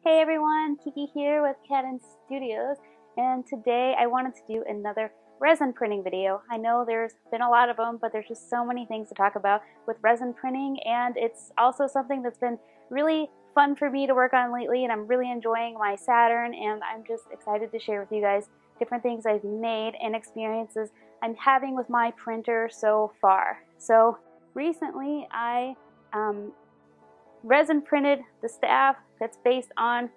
Hey everyone, Kiki here with Kannon Studios, and today I wanted to do another resin printing video. I know there's been a lot of them, but there's just so many things to talk about with resin printing, and it's also something that's been really fun for me to work on lately, and I'm really enjoying my Saturn, and I'm just excited to share with you guys different things I've made and experiences I'm having with my printer so far. So recently I resin printed the staff that's based on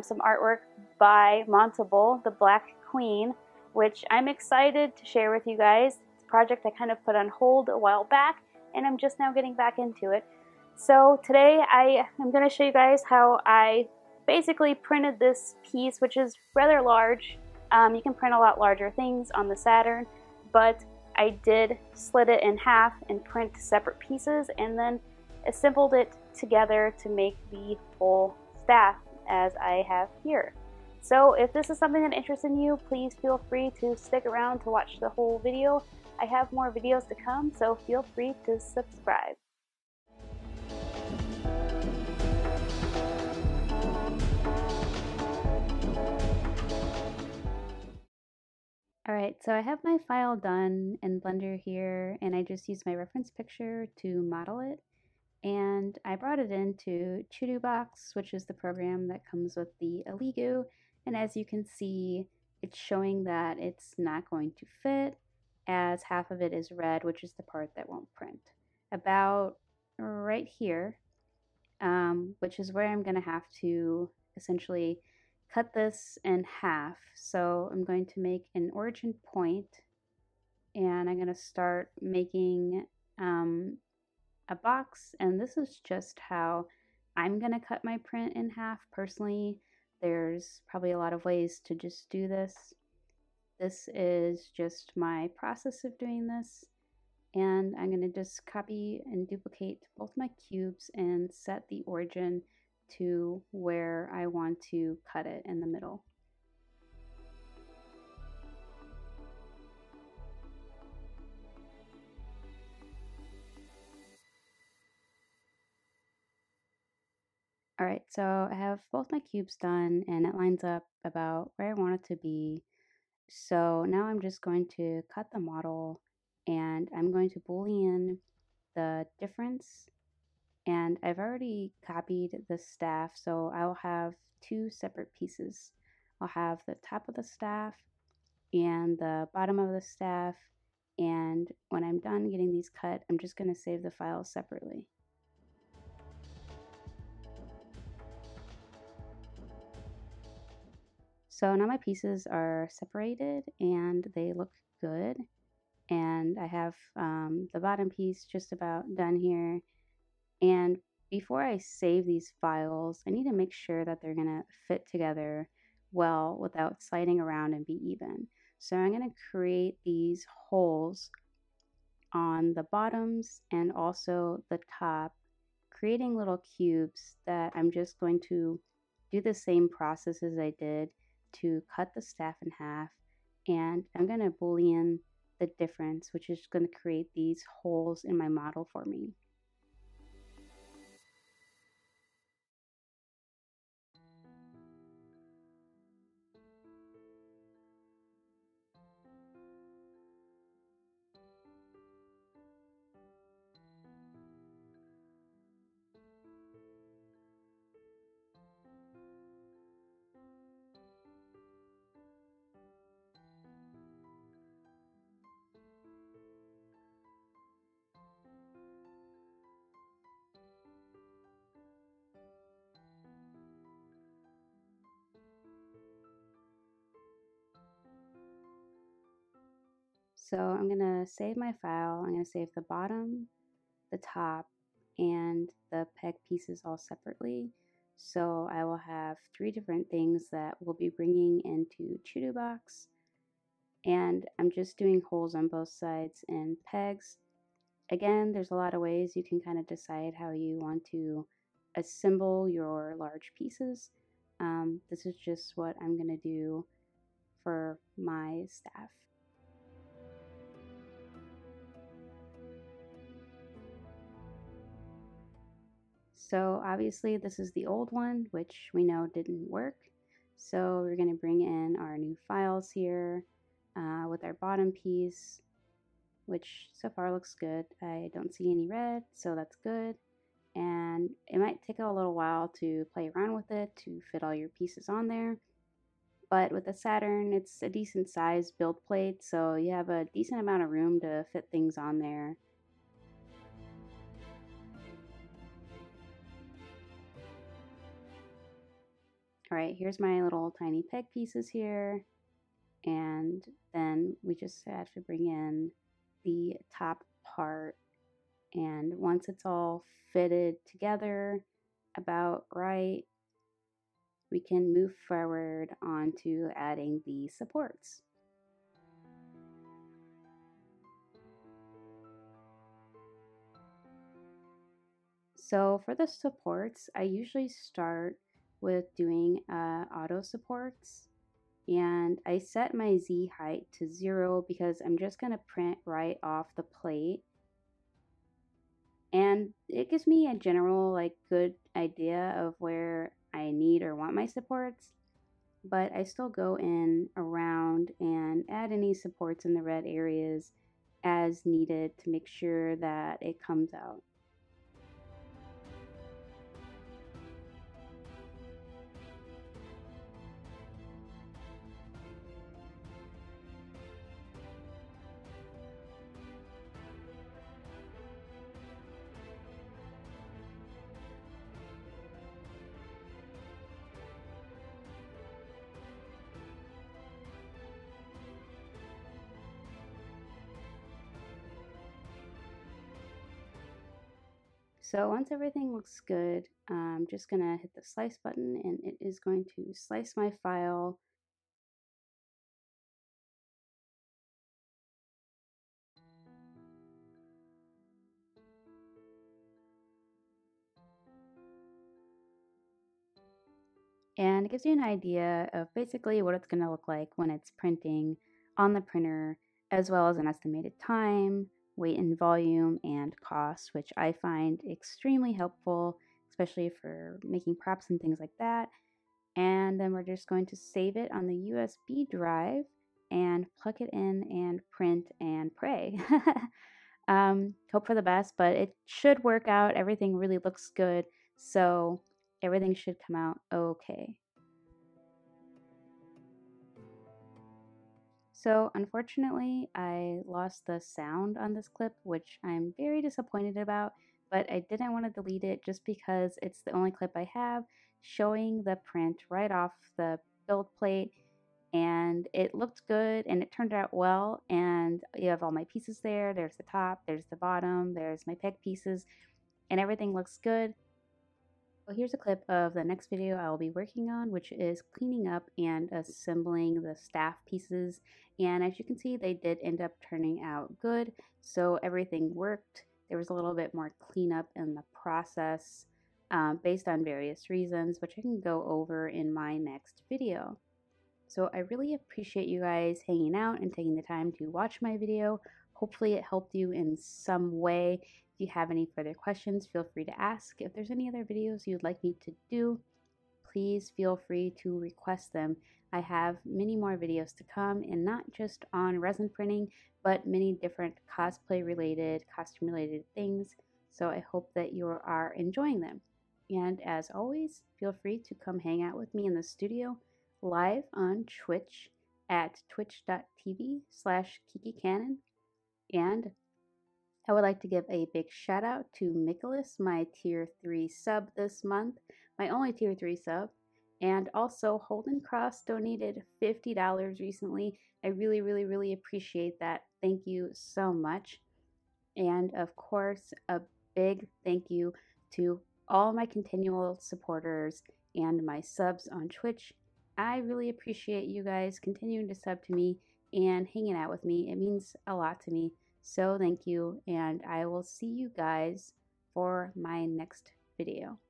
some artwork by Montable, the Black Queen, which I'm excited to share with you guys. It's a project I kind of put on hold a while back, and I'm just now getting back into it. So today I am going to show you guys how I basically printed this piece, which is rather large. You can print a lot larger things on the Saturn, but I did slit it in half and print separate pieces, and then assembled it together to make the whole staff as I have here. So if this is something that interests you, please feel free to stick around to watch the whole video. I have more videos to come, so feel free to subscribe. Alright, so I have my file done in Blender here, and I just used my reference picture to model it. And I brought it into Box, which is the program that comes with the Aligu, and as you can see, it's showing that it's not going to fit, as half of it is red, which is the part that won't print. About right here, which is where I'm going to have to essentially cut this in half. So I'm going to make an origin point, and I'm going to start making a box, and this is just how I'm gonna cut my print in half. Personally, there's probably a lot of ways to just do this. This is just my process of doing this, and I'm gonna just copy and duplicate both my cubes and set the origin to where I want to cut it in the middle. Alright, so I have both my cubes done, and it lines up about where I want it to be. So now I'm just going to cut the model, and I'm going to boolean the difference, and I've already copied the staff, so I'll have two separate pieces. I'll have the top of the staff and the bottom of the staff, and when I'm done getting these cut, I'm just going to save the files separately. So now my pieces are separated and they look good. And I have the bottom piece just about done here. And before I save these files, I need to make sure that they're gonna fit together well without sliding around and be even. So I'm gonna create these holes on the bottoms and also the top, creating little cubes that I'm just going to do the same process as I did to cut the staff in half, and I'm going to boolean the difference, which is going to create these holes in my model for me. So I'm going to save my file. I'm going to save the bottom, the top, and the peg pieces all separately. So I will have three different things that we'll be bringing into Box. And I'm just doing holes on both sides and pegs. Again, there's a lot of ways you can kind of decide how you want to assemble your large pieces. This is just what I'm going to do for my staff. So obviously this is the old one, which we know didn't work. So we're going to bring in our new files here with our bottom piece, which so far looks good. I don't see any red, so that's good. And it might take a little while to play around with it to fit all your pieces on there. But with the Saturn, it's a decent sized build plate, so you have a decent amount of room to fit things on there. Alright, here's my little tiny peg pieces here, and then we just have to bring in the top part, and once it's all fitted together about right, we can move forward onto adding the supports. So for the supports, I usually start with doing auto supports, and I set my Z height to 0 because I'm just going to print right off the plate, and it gives me a general good idea of where I need or want my supports, but I still go in around and add any supports in the red areas as needed to make sure that it comes out. So once everything looks good, I'm just going to hit the slice button and it is going to slice my file. And it gives you an idea of basically what it's going to look like when it's printing on the printer, as well as an estimated time, weight and volume, and cost, which I find extremely helpful, especially for making props and things like that. And then we're just going to save it on the USB drive and plug it in and print and pray. Hope for the best, but it should work out. Everything really looks good, so everything should come out okay. So unfortunately, I lost the sound on this clip, which I'm very disappointed about, but I didn't want to delete it just because it's the only clip I have showing the print right off the build plate, and it looked good and it turned out well, and you have all my pieces there. There's the top, there's the bottom, there's my peg pieces, and everything looks good. Well, here's a clip of the next video I will be working on, which is cleaning up and assembling the staff pieces. And as you can see, they did end up turning out good. So everything worked. There was a little bit more cleanup in the process based on various reasons, which I can go over in my next video. So I really appreciate you guys hanging out and taking the time to watch my video. Hopefully it helped you in some way. If you have any further questions, feel free to ask. If there's any other videos you'd like me to do, please feel free to request them. I have many more videos to come, and not just on resin printing, but many different cosplay related, costume related things. So I hope that you are enjoying them. And as always, feel free to come hang out with me in the studio live on Twitch at twitch.tv/Kiki Kannon. And I would like to give a big shout out to Nicholas, my tier 3 sub this month, my only tier 3 sub. And also Holden Cross donated $50 recently. I really appreciate that. Thank you so much. And of course, a big thank you to all my continual supporters and my subs on Twitch. I really appreciate you guys continuing to sub to me and hanging out with me. It means a lot to me. So thank you, and I will see you guys for my next video.